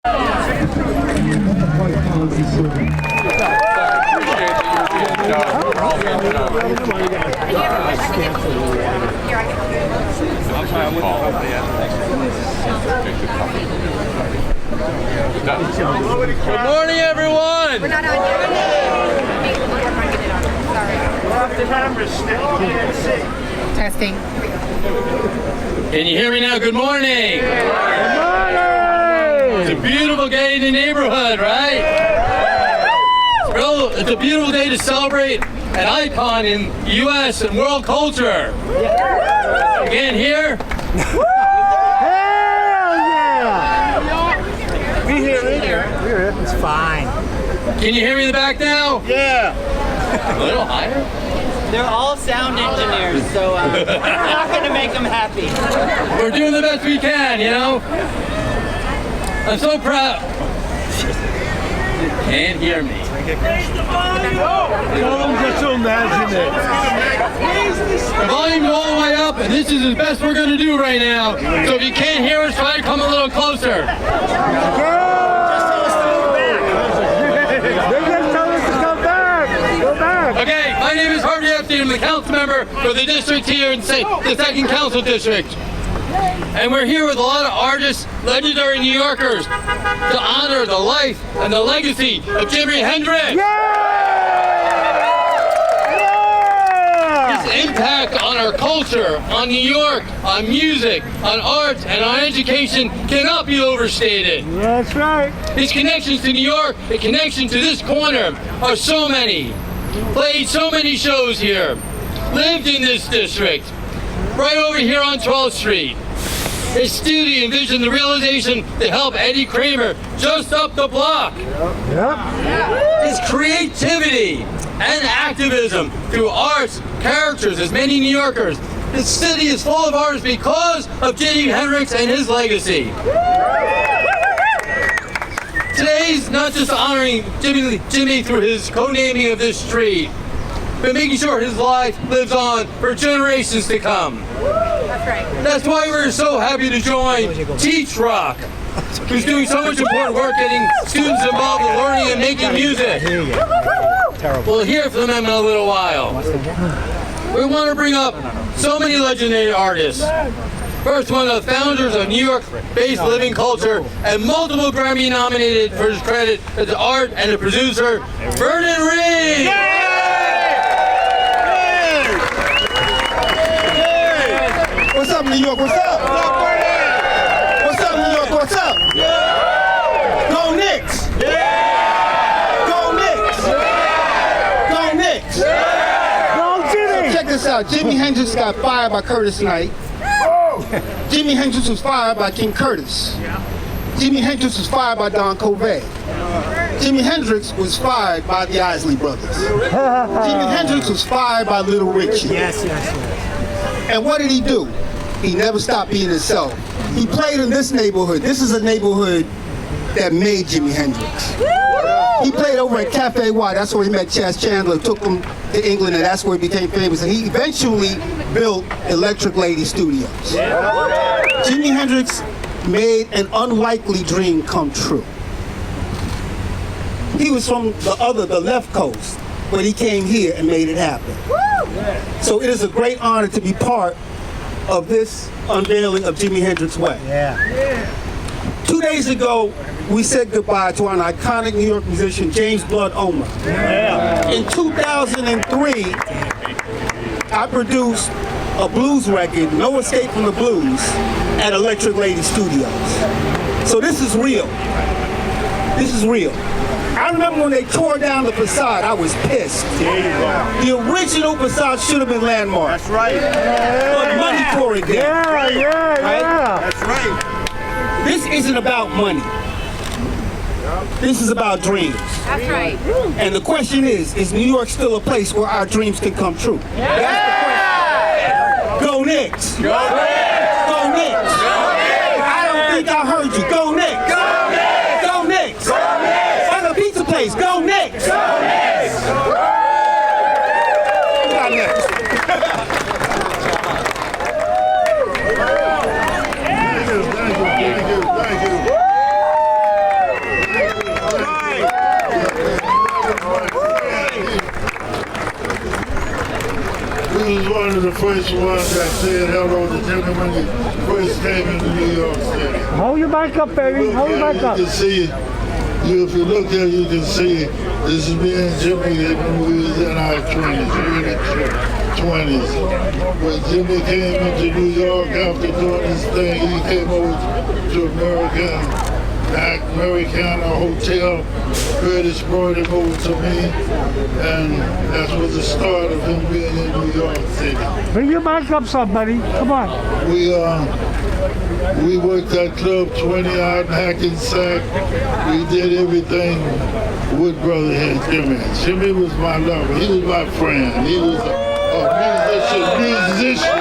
Good morning, everyone. We're not on yet. Sorry. Testing. Can you hear me now? Good morning. Good morning! It's a beautiful day in the neighborhood, right? Well, it's a beautiful day to celebrate an icon in U.S. and world culture. You can't hear? Hell yeah! We hear it. It's fine. Can you hear me in the back now? Yeah. A little higher? They're all sound engineers, so we're not going to make them happy. We're doing the best we can, you know? I'm so proud. You can't hear me. Tell them just to imagine it. The volume's all the way up, and this is the best we're going to do right now. So if you can't hear us, try to come a little closer. They just tell us to come back. Go back. Okay, my name is Harvey Epstein. I'm the council member for the district here in the 2nd Council District. And we're here with a lot of artists, legendary New Yorkers, to honor the life and the legacy of Jimi Hendrix. His impact on our culture, on New York, on music, on art, and on education cannot be overstated. That's right. His connections to New York, the connection to this corner, are so many. Played so many shows here. Lived in this district. Right over here on 12th Street. His studio envisioned the realization to help Eddie Kramer just up the block. Yep. His creativity and activism through arts, characters, as many New Yorkers. This city is full of artists because of Jimi Hendrix and his legacy. Today's not just honoring Jimmy through his co-naming of this street, but making sure his life lives on for generations to come. That's right. That's why we're so happy to join Teach Rock, who's doing so much important work getting students involved in learning and making music. We'll hear from them in a little while. We want to bring up so many legendary artists. First, one of the founders of New York-based living culture and multiple Grammy nominated for his credit as art and a producer, Vernon Reid. What's up, New York? What's up? What's up, New York? What's up? Go Knicks! Go Knicks! Go Knicks! Go Jimmy! Check this out. Jimi Hendrix got fired by Curtis Knight. Jimi Hendrix was fired by King Curtis. Jimi Hendrix was fired by Don Covey. Jimi Hendrix was fired by the Isley Brothers. Jimi Hendrix was fired by Little Richie. Yes. And what did he do? He never stopped being himself. He played in this neighborhood. This is a neighborhood that made Jimi Hendrix. He played over at Cafe Y. That's where he met Chas Chandler, took him to England, and that's where he became famous. And he eventually built Electric Lady Studios. Jimi Hendrix made an unlikely dream come true. He was from the left coast, but he came here and made it happen. So it is a great honor to be part of this unveiling of Jimi Hendrix Way. Yeah. 2 days ago, we said goodbye to an iconic New York musician, James Blood Omer. Yeah. In 2003, I produced a blues record, No Escape from the Blues, at Electric Lady Studios. So this is real. This is real. I remember when they tore down the facade, I was pissed. The original facade should have been landmark. That's right. But money tore it down. Yeah. That's right. This isn't about money. This is about dreams. That's right. And the question is New York still a place where our dreams can come true? That's the question. Go Knicks! Go Knicks! Go Knicks! I don't think I heard you. Go Knicks! Go Knicks! Go Knicks! Go Knicks! Find a pizza place. Go Knicks! Go Knicks! Who got next? first one that said hello to Jimmy when he first came into New York City. Hold your mic up, baby. Hold your mic up. You can see, if you look at it, you can see this is me and Jimmy when we was in our 20s, early 20s. When Jimmy came into New York after doing this thing, he came over to Americana Hotel. Curtis brought him over to me, and that was the start of him being in New York City. Bring your mic up, somebody. Come on. We worked that club 20 out in Hackensack. We did everything with Brother Jimmy. Jimmy was my lover. He was my friend. He was a musician.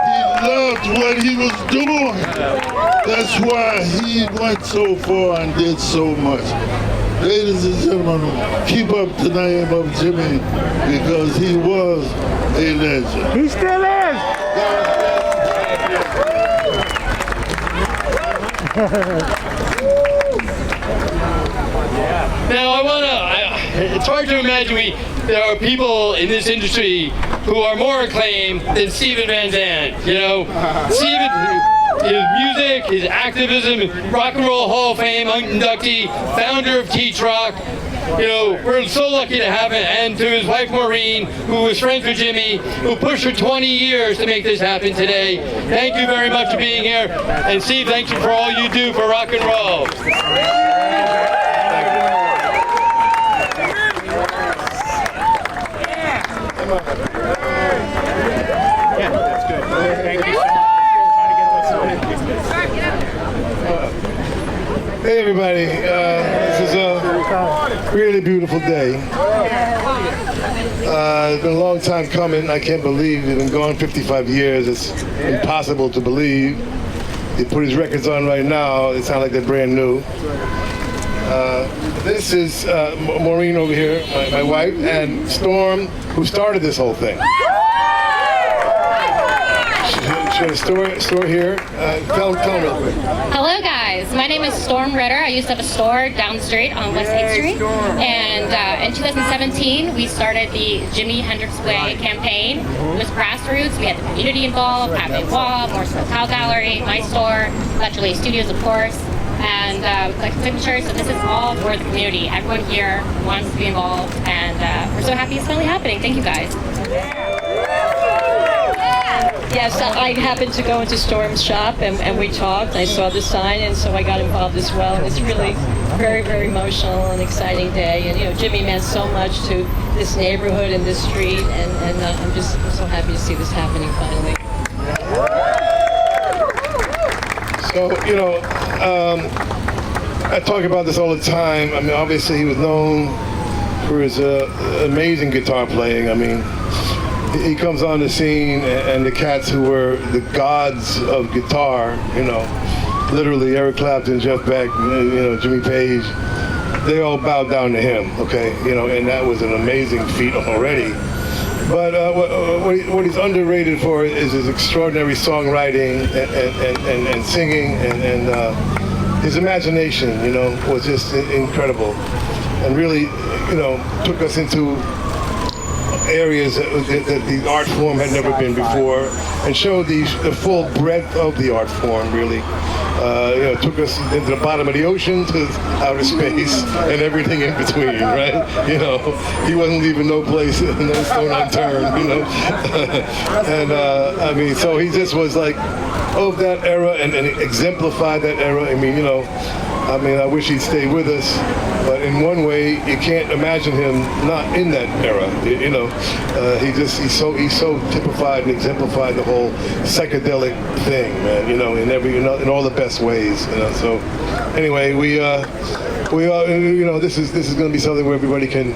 He loved what he was doing. That's why he went so far and did so much. Ladies and gentlemen, keep up the name of Jimmy because he was a legend. He still is. Now it's hard to imagine there are people in this industry who are more acclaimed than Steven Van Zandt. You know, Steven, his music, his activism, Rock and Roll Hall of Fame inductee, founder of Teach Rock. You know, we're so lucky to have him, and to his wife Maureen, who was friends with Jimmy, who pushed for 20 years to make this happen today. Thank you very much for being here. And Steve, thank you for all you do for rock and roll. Hey everybody, this is a really beautiful day. It's been a long time coming. I can't believe we've been gone 55 years. It's impossible to believe. They put his records on right now. They sound like they're brand new. This is Maureen over here, my wife, and Storm, who started this whole thing. She had a store here. Tell them real quick. Hello guys, my name is Storm Ritter. I used to have a store down the street on West 8th Street. And in 2017, we started the Jimi Hendrix Way campaign. It was grassroots. We had the community involved, Cafe Wall, Morse Hotel Gallery, my store, Electric Studios, of course, and collected signatures. So this is all for the community. Everyone here wants to be involved, and we're so happy it's finally happening. Thank you guys. Yes, I happened to go into Storm's shop and we talked. I saw the sign and so I got involved as well. And it's really very, very emotional and exciting day. And you know, Jimmy meant so much to this neighborhood and this street, and I'm so happy to see this happening finally. So, you know, I talk about this all the time. I mean, obviously he was known for his amazing guitar playing. I mean, he comes on the scene, and the cats who were the gods of guitar, you know, literally Eric Clapton, Jeff Beck, you know, Jimmy Page, they all bowed down to him, okay, you know, and that was an amazing feat already. But what he's underrated for is his extraordinary songwriting and singing, and his imagination, you know, was just incredible, and really, you know, took us into areas that the art form had never been before, and showed the full breadth of the art form, really. You know, took us into the bottom of the ocean to outer space and everything in between, right? You know, he wasn't leaving no place, no stone unturned, you know. And I mean, so he just was like of that era and exemplified that era. I mean, you know, I mean, I wish he'd stayed with us, but in one way, you can't imagine him not in that era. You know, he's so typified and exemplified the whole psychedelic thing, man. You know, in all the best ways. You know, so anyway, we you know, this is going to be something where everybody can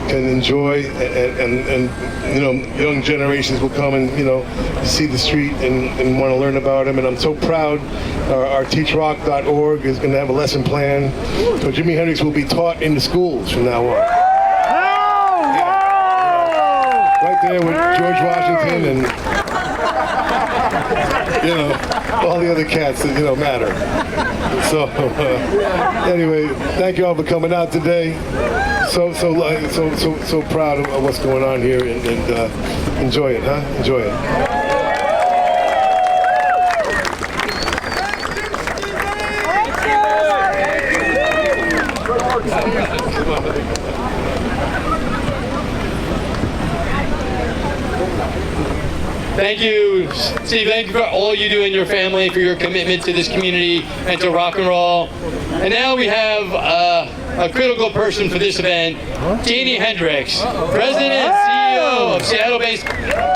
enjoy, and you know, young generations will come and, you know, see the street and want to learn about him. And I'm so proud our teachrock.org is going to have a lesson plan, so Jimi Hendrix will be taught in the schools from now on. Yeah. Right there with George Washington, and you know, all the other cats, you know, matter. So anyway, thank you all for coming out today. So proud of what's going on here, and enjoy it, huh? Enjoy it. Thank you, Steve. Thank you for all you do in your family, for your commitment to this community and to rock and roll. And now we have a critical person for this event, Jimi Hendrix, President and CEO of Seattle-based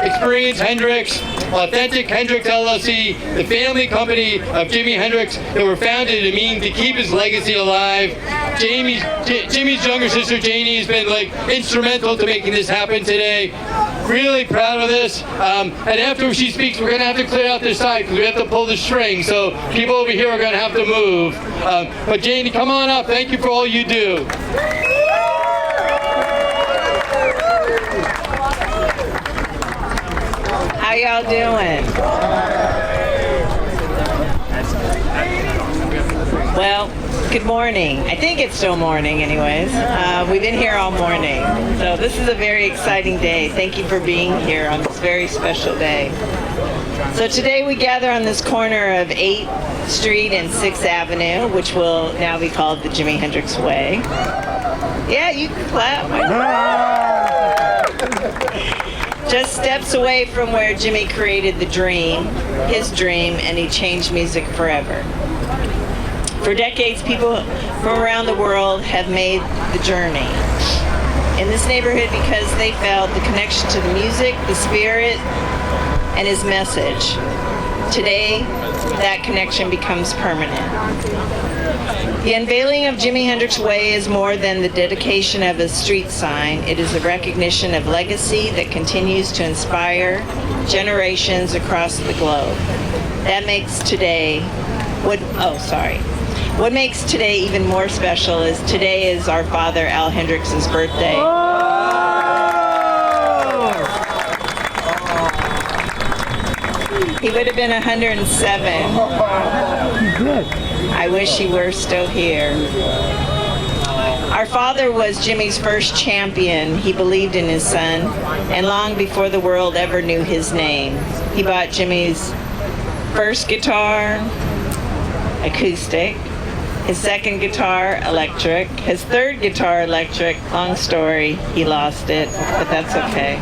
Experience Hendrix, Authentic Hendrix LLC, the family company of Jimi Hendrix that were founded to keep his legacy alive. Jimmy's younger sister Janie has been instrumental to making this happen today. Really proud of this. And after she speaks, we're going to have to clear out this side because we have to pull the string. So people over here are going to have to move. But Janie, come on up. Thank you for all you do. How y'all doing? Well, good morning. I think it's still morning anyways. We've been here all morning. So this is a very exciting day. Thank you for being here on this very special day. So today we gather on this corner of 8th Street and 6th Avenue, which will now be called the Jimi Hendrix Way. Yeah, you can clap. Just steps away from where Jimmy created the dream, his dream, and he changed music forever. For decades, people from around the world have made the journey in this neighborhood because they felt the connection to the music, the spirit, and his message. Today, that connection becomes permanent. The unveiling of Jimi Hendrix Way is more than the dedication of a street sign. It is a recognition of legacy that continues to inspire generations across the globe. That makes today What makes today even more special is today is our father Al Hendrix's birthday. He would have been 107. I wish he were still here. Our father was Jimmy's first champion. He believed in his son, and long before the world ever knew his name. He bought Jimmy's first guitar, acoustic, his second guitar, electric, his third guitar, electric. Long story, he lost it, but that's okay.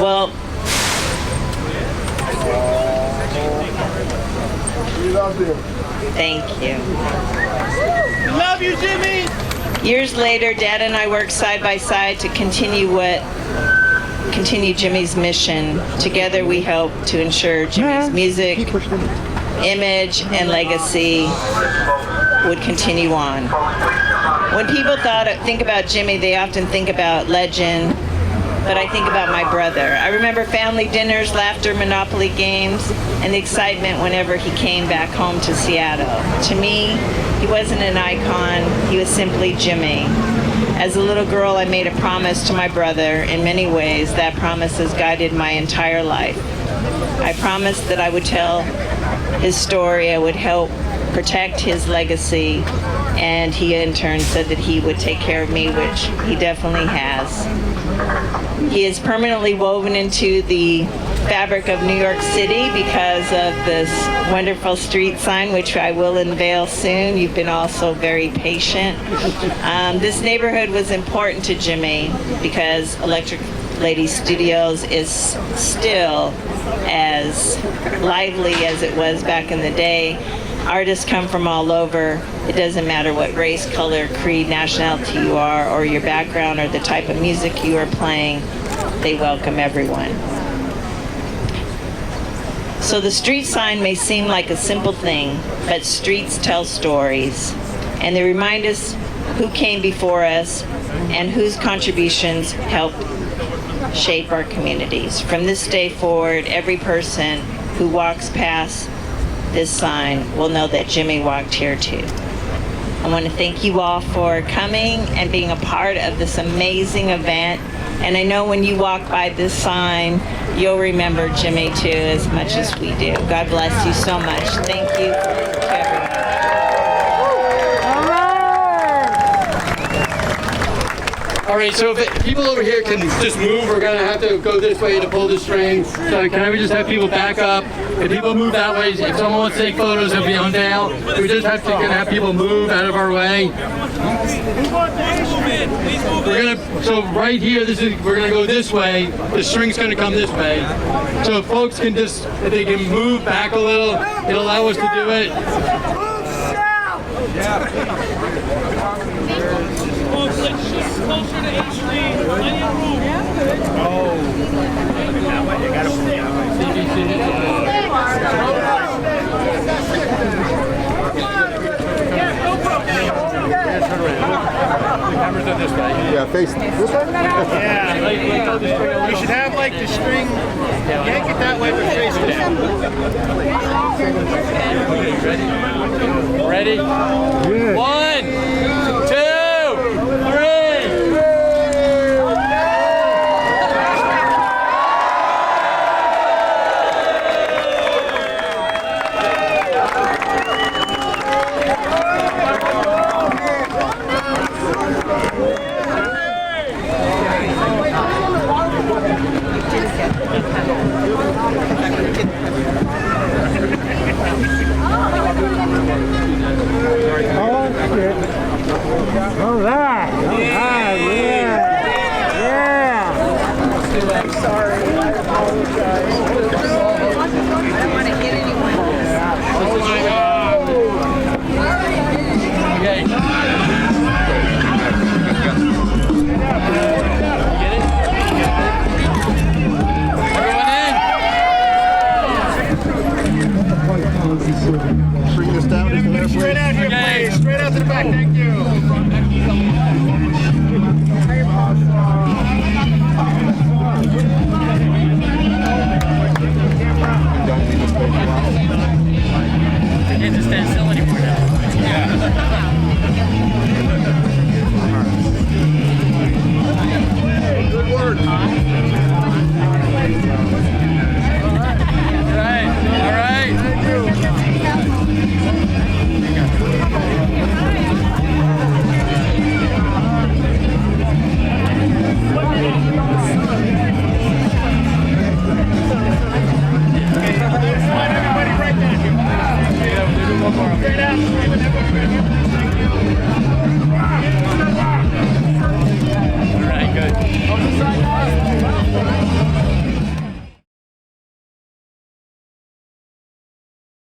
Well, thank you. Love you, Jimmy! Years later, Dad and I worked side by side to continue Jimmy's mission. Together we hope to ensure Jimmy's music, image, and legacy would continue on. When people think about Jimmy, they often think about legend, but I think about my brother. I remember family dinners, laughter, Monopoly games, and the excitement whenever he came back home to Seattle. To me, he wasn't an icon, he was simply Jimmy. As a little girl, I made a promise to my brother. In many ways, that promise has guided my entire life. I promised that I would tell his story, I would help protect his legacy, and he in turn said that he would take care of me, which he definitely has. He is permanently woven into the fabric of New York City because of this wonderful street sign, which I will unveil soon. You've been also very patient. This neighborhood was important to Jimmy because Electric Lady Studios is still as lively as it was back in the day. Artists come from all over. It doesn't matter what race, color, creed, nationality you are, or your background, or the type of music you are playing. They welcome everyone. So the street sign may seem like a simple thing, but streets tell stories, and they remind us who came before us and whose contributions helped shape our communities. From this day forward, every person who walks past this sign will know that Jimmy walked here too. I want to thank you all for coming and being a part of this amazing event. And I know when you walk by this sign, you'll remember Jimmy too, as much as we do. God bless you so much. Thank you to everyone. All right, so if people over here can just move, we're gonna have to go this way to pull the strings. So can we just have people back up? If people move that way, if someone wants to take photos of Beyondale, we just have to have people move out of our way. So right here, we're gonna go this way. The string's gonna come this way. So if folks can if they can move back a little, it'll allow us to do it. Closer to H Street, plenty of room. Yeah, face this way? Yeah. We should have like the string. Yank it that way, but face it down. Ready? 1,